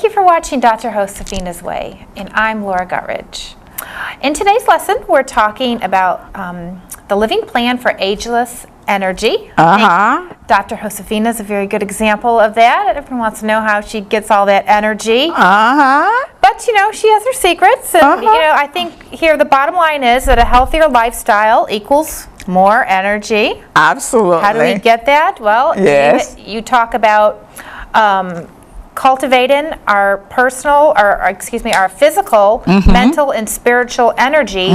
you for watching Dr. Josefina's Way, and I'm Laura Guttridge. In today's lesson, we're talking about the living plan for ageless energy. Dr. Josefina is a very good example of that. Everyone wants to know how she gets all that energy. But, you know, she has her secrets. And, you know, I think here the bottom line is that a healthier lifestyle equals more energy. Absolutely. How do we get that? Well, yes. you talk about cultivating our personal, or excuse me, our physical, mental, and spiritual energy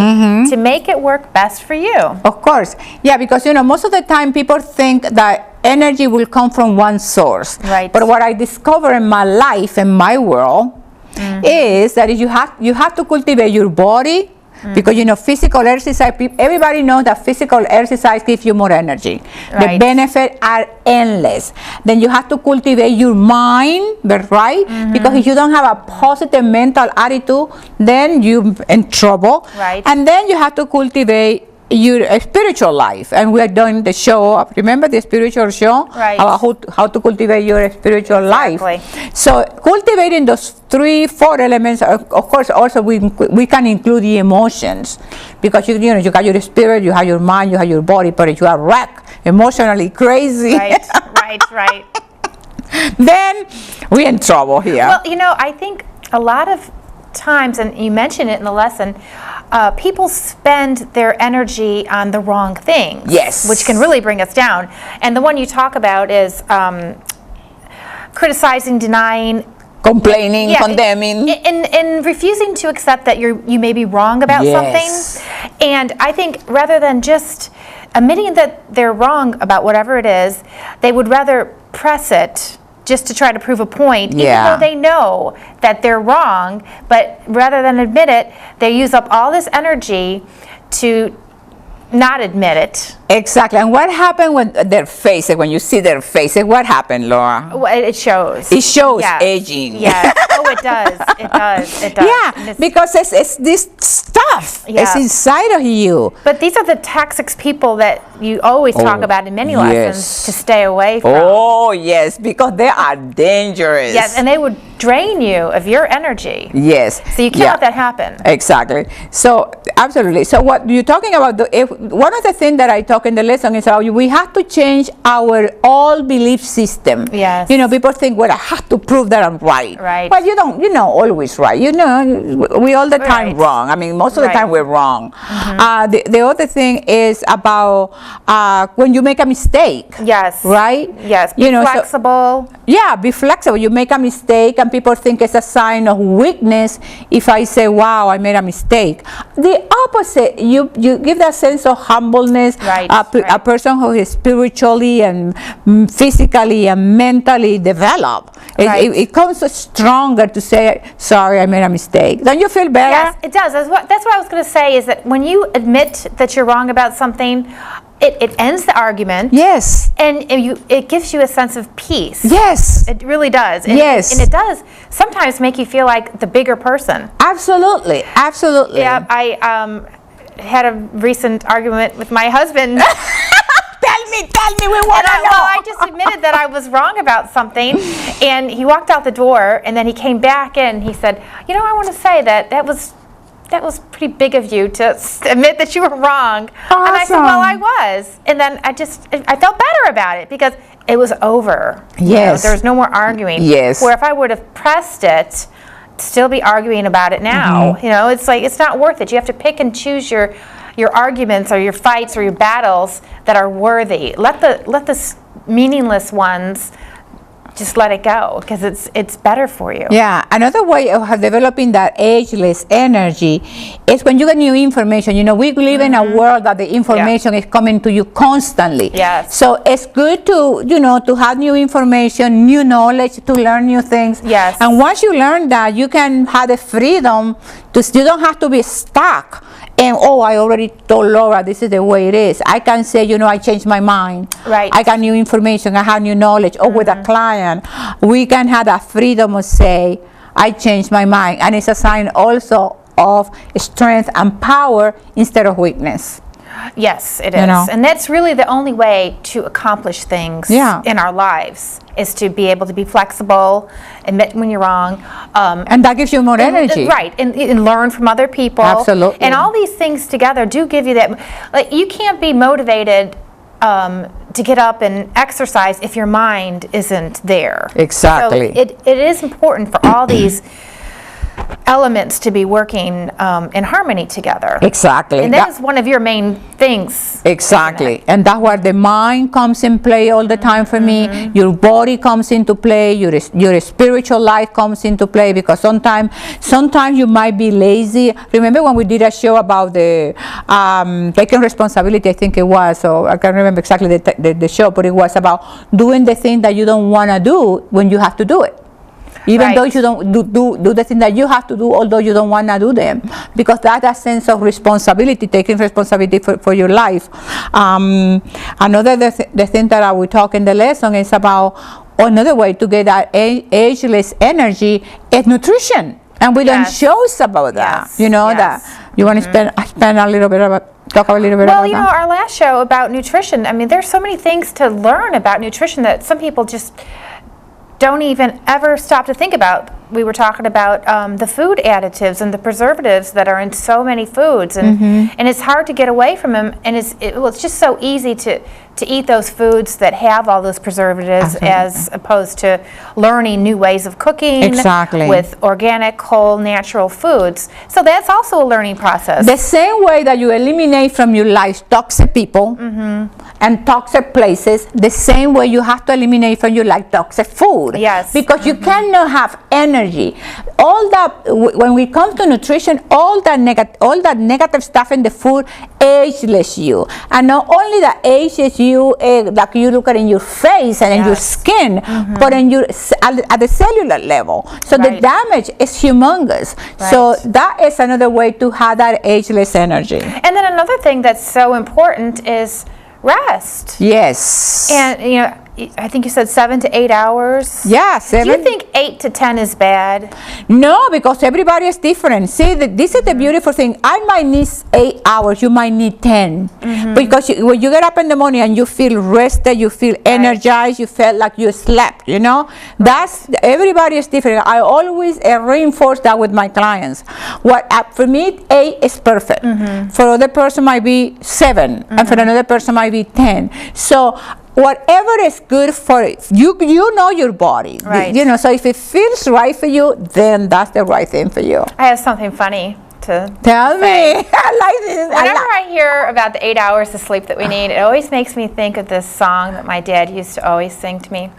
to make it work best for you. Of course. Yeah, because, you know, most of the time people think that energy will come from one source. Right. But what I discover in my life, in my world, is that you have to cultivate your body. Because, you know, physical exercise, everybody knows that physical exercise gives you more energy. Right. The benefits are endless. Then you have to cultivate your mind, right? Because if you don't have a positive mental attitude, then you're in trouble. Right. And then you have to cultivate your spiritual life. And we are doing the show, remember the spiritual show? Right. How to cultivate your spiritual life. So cultivating those 3-4 elements, of course, also we can include the emotions, because you know you got your spirit, you have your mind, you have your body, but if you are wrecked, emotionally crazy, right. then we're in trouble here. Well, you know, I think a lot of times, and you mentioned it in the lesson, people spend their energy on the wrong things. Yes. Which can really bring us down. And the one you talk about is criticizing, denying, complaining, condemning, and refusing to accept that you may be wrong about something. And I think rather than just admitting that they're wrong about whatever it is, they would rather press it just to try to prove a point, even though they know that they're wrong. But rather than admit it, they use up all this energy to not admit it. Exactly. And what happened when their faces, when you see their faces, what happened, Laura? Well, it shows. It shows aging. Yes. Oh, it does. It does. It does. Yeah, because it's this stuff. It's inside of you. But these are the toxic people that you always talk about in many lessons to stay away from. Oh, yes, because they are dangerous. Yes, and they would drain you of your energy. Yes. So you can't let that happen. Exactly. So, absolutely. So what you're talking about, one of the things that I talk in the lesson is how we have to change our old belief system. Yes. You know, people think, well, I have to prove that I'm right. Right. But you don't, always right. You know, we all the time wrong. I mean, most of the time we're wrong. The other thing is about when you make a mistake. Yes. Right? Yes. Be flexible. So, be flexible. You make a mistake and people think it's a sign of weakness if I say, wow, I made a mistake. The opposite, you give that sense of humbleness. Right. A person who is spiritually and physically and mentally developed. It comes stronger to say, sorry, I made a mistake. Don't you feel better? Yes, it does. That's what I was going to say, is that when you admit that you're wrong about something, it ends the argument. Yes. And it gives you a sense of peace. Yes. It really does. And, yes. And it does sometimes make you feel like the bigger person. Absolutely. Absolutely. Yeah, I had a recent argument with my husband. Tell me, we want to know. Well, I just admitted that I was wrong about something, and he walked out the door, and then he came back in, and he said, you know, I want to say that was pretty big of you to admit that you were wrong. Awesome. And I said, well, I was. And then I felt better about it because it was over. Yes. You know, there was no more arguing. Yes. Where if I would have pressed it, still be arguing about it now. You know, it's like, it's not worth it. You have to pick and choose your arguments or your fights or your battles that are worthy. Let the meaningless ones, just let it go, because it's better for you. Yeah, another way of developing that ageless energy is when you get new information. You know, we live in a world that the information is coming to you constantly. Yes. So it's good to, to have new information, new knowledge, to learn new things. Yes. And once you learn that, you can have the freedom to, you don't have to be stuck. And, I already told Laura this is the way it is. I can say, I changed my mind. Right. I got new information. I have new knowledge. Or with a client, we can have that freedom of say, I changed my mind. And it's a sign also of strength and power instead of weakness. Yes, it is. You know? And that's really the only way to accomplish things in our lives, is to be able to be flexible, admit when you're wrong. And that gives you more energy. Right, and learn from other people. Absolutely. And all these things together do give you that. Like, you can't be motivated to get up and exercise if your mind isn't there. Exactly. So it is important for all these elements to be working in harmony together. Exactly. And that is one of your main things. Exactly. And that's where the mind comes in play all the time for me. Your body comes into play. Your spiritual life comes into play, because sometimes you might be lazy. Remember when we did a show about the taking responsibility, I think it was, so I can't remember exactly the show, but it was about doing the thing that you don't want to do when you have to do it. Even though you don't do the thing that you have to do, although you don't want to do them, because that's a sense of responsibility, taking responsibility for your life. Another the thing that I will talk in the lesson is about another way to get that ageless energy is nutrition, and we don't shows about that. You know that you want to spend a little bit about. Talk a little bit about that. Well, our last show about nutrition, I mean, there's so many things to learn about nutrition that some people just don't even ever stop to think about. We were talking about the food additives and the preservatives that are in so many foods, and it's hard to get away from them. And it's just so easy to eat those foods that have all those preservatives, as opposed to learning new ways of cooking with organic, whole, natural foods. So that's also a learning process. The same way that you eliminate from your life toxic people and toxic places, the same way you have to eliminate from your life toxic food. Yes. Because you cannot have energy. All that, when we come to nutrition, all that negative stuff in the food ageless you. And not only that ages you, like you look at in your face and in your skin, but in your at the cellular level. So the damage is humongous. So that is another way to have that ageless energy. And then another thing that's so important is rest. Yes. And I think you said 7 to 8 hours. Yeah, 7. Do you think 8 to 10 is bad? No, because everybody is different. See, this is the beautiful thing. I might need 8 hours. You might need 10. Because when you get up in the morning and you feel rested, you feel energized, you feel like you slept. That's everybody is different. I always reinforce that with my clients. For me, 8 is perfect. For other person might be 7, and for another person might be 10. So whatever is good for you, you know your body, so if it feels right for you, then that's the right thing for you. I have something funny to tell me. I like this. Whenever I hear about the 8 hours of sleep that we need, it always makes me think of this song that my dad used to always sing to me.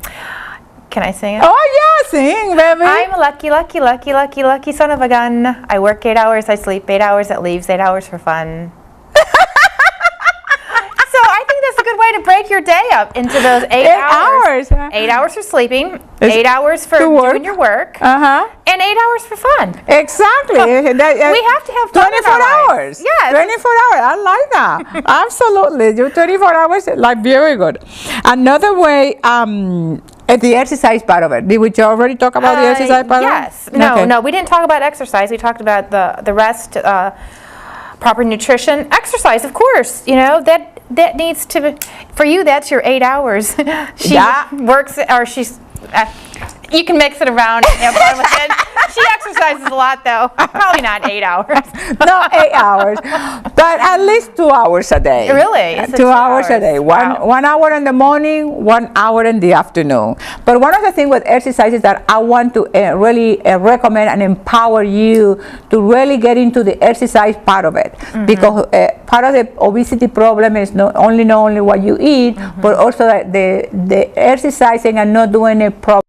Can I sing it? Oh yeah, sing, baby. I'm a lucky, lucky, lucky, lucky, lucky son of a gun. I work 8 hours, I sleep 8 hours, that leaves 8 hours for fun. So I think that's a good way to break your day up into those 8 hours. 8 hours for sleeping, 8 hours for doing your work, and 8 hours for fun. Exactly. So we have to have fun 24 hours. Yes. 24 hours. I like that. Absolutely. You 24 hours, like very good. Another way, the exercise part of it. Did we already talk about the exercise part yes. of it? No, we didn't talk about exercise. We talked about the rest, proper nutrition. Exercise, of course, that needs to, for you, that's your 8 hours. She works, or she's, you can mix it around and have fun with it. She exercises a lot, though. Probably not 8 hours. No, 8 hours, but at least 2 hours a day. Really? 2 hours a day. One hour in the morning, 1 hour in the afternoon. But one of the things with exercises that I want to really recommend and empower you to really get into the exercise part of it, because part of the obesity problem is not only what you eat, but also the exercising and not doing it properly.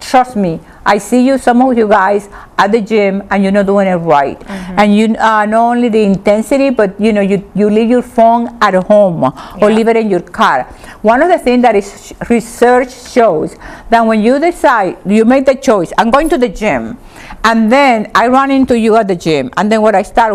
Trust me, I see some of you guys at the gym, and you're not doing it right. And you not only the intensity, but you leave your phone at home or leave it in your car. One of the things that is research shows that when you decide, you make the choice, I'm going to the gym, and then I run into you at the gym, and then when I start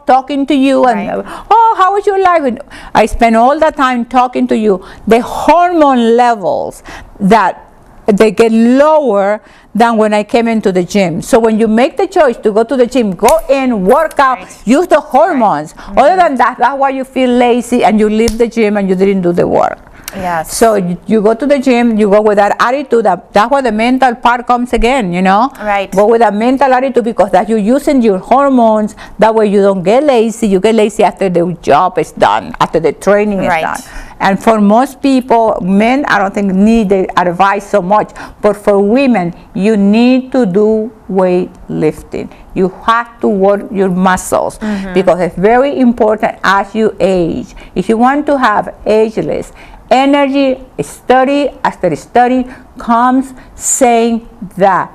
talking to you, and how was your life? And I spend all the time talking to you. The hormone levels that they get lower than when I came into the gym. So when you make the choice to go to the gym, go in, work out, use the hormones. Other than that, that's why you feel lazy and you leave the gym and you didn't do the work. Yes. So you go to the gym, you go with that attitude. That's where the mental part comes again, you know? Right. Go with a mental attitude because that you're using your hormones. That way you don't get lazy. You get lazy after the job is done, after the training is done. And for most people, men, I don't think need the advice so much. But for women, you need to do weightlifting. You have to work your muscles because it's very important as you age. If you want to have ageless energy, study after study comes saying that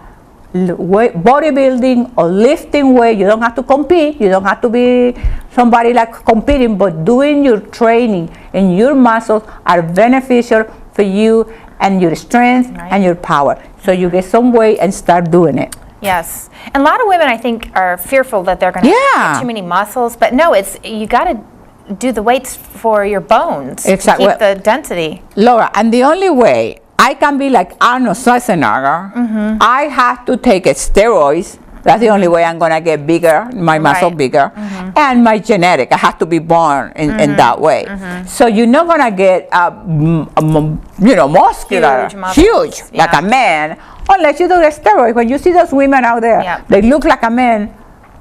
bodybuilding or lifting weight, you don't have to compete, you don't have to be somebody like competing, but doing your training and your muscles are beneficial for you and your strength and your power. So you get some weight and start doing it. Yes. And a lot of women, I think, are fearful that they're going to get too many muscles, but no, it's you got to do the weights for your bones to keep the density. Laura, and the only way I can be like Arnold Schwarzenegger, I have to take steroids. That's the only way I'm going to get bigger, my muscle bigger. And my genetic, I have to be born in that way. So you're not going to get, muscular, huge like a man, unless you do the steroids. When you see those women out there, they look like a man,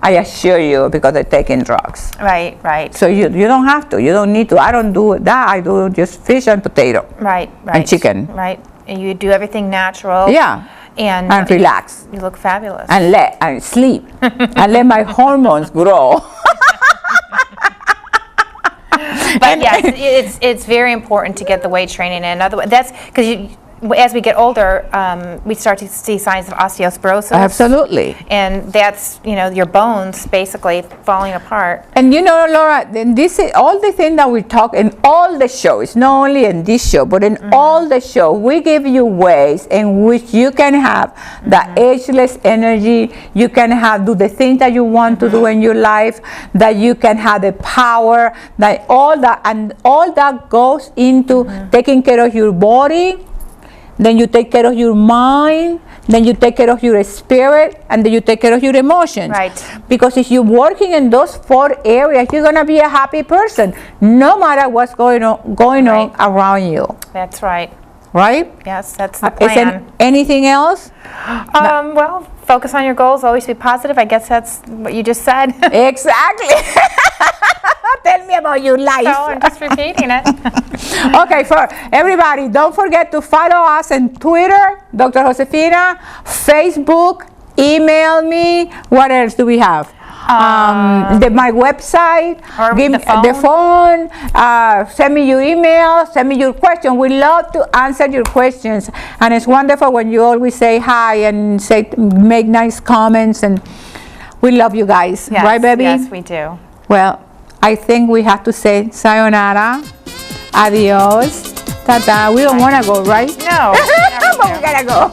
I assure you, because they're taking drugs. Right, right. So you don't have to. You don't need to. I don't do that. I do just fish and potato. Right, right. And chicken. Right. And you do everything natural. Yeah. And relax. You look fabulous. And sleep. And let my hormones grow. But yes, it's very important to get the weight training in. Otherwise, that's because as we get older, we start to see signs of osteoporosis. Absolutely. And that's, your bones basically falling apart. And Laura, this is all the things that we talk in all the shows, not only in this show, but in all the show, we give you ways in which you can have the ageless energy, you can do the things that you want to do in your life, that you can have the power, that all that goes into taking care of your body. Then you take care of your mind, then you take care of your spirit, and then you take care of your emotions. Right. Because if you're working in those 4 areas, you're going to be a happy person, no matter what's going on around you. That's right. Right? Yes, that's the plan. Is there anything else? Well, focus on your goals, always be positive. I guess that's what you just said. Exactly. Tell me about your life. So I'm just repeating it. Okay, for everybody, don't forget to follow us on Twitter, Dr. Josefina, Facebook, email me. What else do we have? My website, give me the phone, send me your email, send me your question. We love to answer your questions, and it's wonderful when you always say hi and make nice comments, and we love you guys. Yes, right, baby? Yes, we do. Well, I think we have to say sayonara, adios, ta-ta. We don't want to go, right? No. But we gotta go.